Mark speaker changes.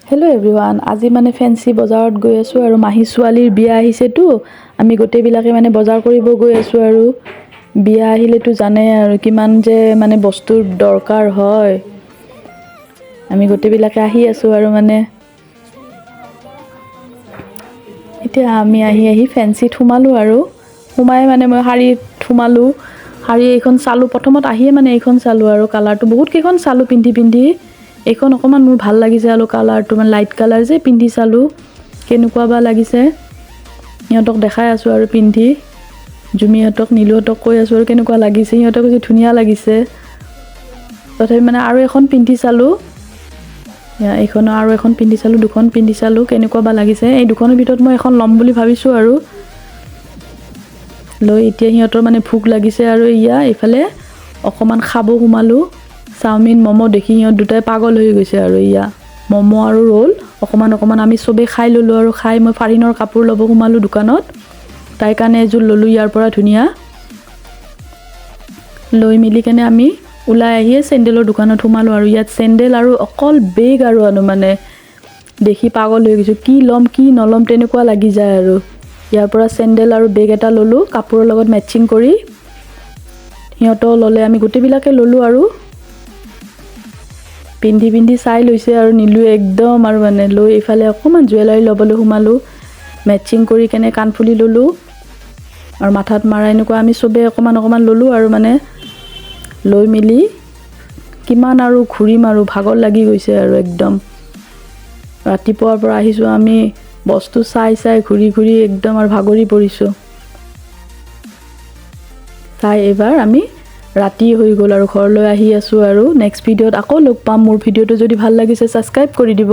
Speaker 1: Hello' everyone, আজি মানে fancy বজাৰত গৈ আছোঁ আৰু মাহী ছোৱালীৰ বিয়া আহিছেতো আমি গোটেইবিলাকে মানে বজাৰ কৰিব গৈ আছোঁ আৰু বিয়া আহিলেতো জানে আৰু কিমান যে মানে বস্তুৰ দৰকাৰ হয়। আমি গোটেইবিলাকে আহি আছোঁ আৰু মানে এতিয়া আমি আহি ফেঞ্চিত সোমালোঁ আৰু সোমাই মানে মই শাৰীত সোমালোঁ। শাৰী এইখন চালোঁ, প্ৰথমত আহিয়ে মানে এইখন চালোঁ আৰু কালাৰটো বহুত কেইখন চালোঁ পিন্ধি এইখন অকণমান মোৰ ভাল লাগিছে আৰু কালাৰটো মানে লাইট কালাৰ যে পিন্ধি চালোঁ কেনেকুৱা বা লাগিছে। সিহঁতক দেখাই আছোঁ আৰু পিন্ধি জুমিহঁতক নীলুহঁতক কৈ আছোঁ আৰু কেনেকুৱা লাগিছে। সিহঁতক কৈছে ধুনীয়া লাগিছে। তথাপি মানে আৰু এখন পিন্ধি চালোঁ, এইখনৰ আৰু এখন পিন্ধি চালোঁ, দুখন পিন্ধি চালোঁ কেনেকুৱা বা লাগিছে। এই দুখনৰ ভিতৰত মই এখন ল'ম বুলি ভাবিছোঁ আৰু লৈ এতিয়া সিহঁতৰ মানে ভোক লাগিছে আৰু এইফালে অকণমান খাব সোমালোঁ। চাওমিন ম'ম' দেখি সিহঁত দুটাই পাগল হৈ গৈছে আৰু ম'ম' আৰু ৰোল অকণমান আমি চবেই খাই ল'লোঁ আৰু খাই মই ফাৰিনৰ কাপোৰ ল'ব সোমালোঁ দোকানত। তাইৰ কাৰণে এযোৰ ল'লোঁ ইয়াৰ পৰা ধুনীয়া। লৈ মেলি কেনে আমি ওলাই আহিয়ে চেণ্ডেলৰ দোকানত সোমালোঁ আৰু ইয়াত চেণ্ডেল আৰু অকল বেগ আৰু মানে দেখি পাগল হৈ গৈছোঁ। কি ল'ম কি নল'ম তেনেকুৱা লাগি যায় আৰু ইয়াৰ পৰা চেণ্ডেল আৰু বেগ এটা ল'লোঁ কাপোৰৰ লগত মেটচিং কৰি। সিহঁতেও ল'লে, আমি গোটেইবিলাকে ল'লোঁ আৰু পিন্ধি চাই লৈছে আৰু নীলুৱে একদম আৰু মানে লৈ এইফালে অকণমান জুৱেলাৰী ল'বলৈ সোমালোঁ। মেটচিং কৰি কেনে কাণফুলি ল'লোঁ আৰু মাথাত মাৰা এনেকুৱা আমি চবেই অকণমান ল'লোঁ আৰু মানে লৈ মেলি কিমান আৰু ঘূৰিম আৰু ভাগৰ লাগি গৈছে আৰু একদম। ৰাতিপুৱাৰ পৰা আহিছোঁ আমি বস্তু চাই ঘূৰি একদম আৰু ভাগৰি পৰিছোঁ। তাই এইবাৰ আমি ৰাতি হৈ গ'ল আৰু ঘৰলৈ আহি আছোঁ আৰু নেক্সট ভিডিঅ'ত আকৌ লগ পাম। মোৰ ভিডিঅ'টো যদি ভাল লাগিছে ছাবস্ক্ৰাইব কৰি দিব।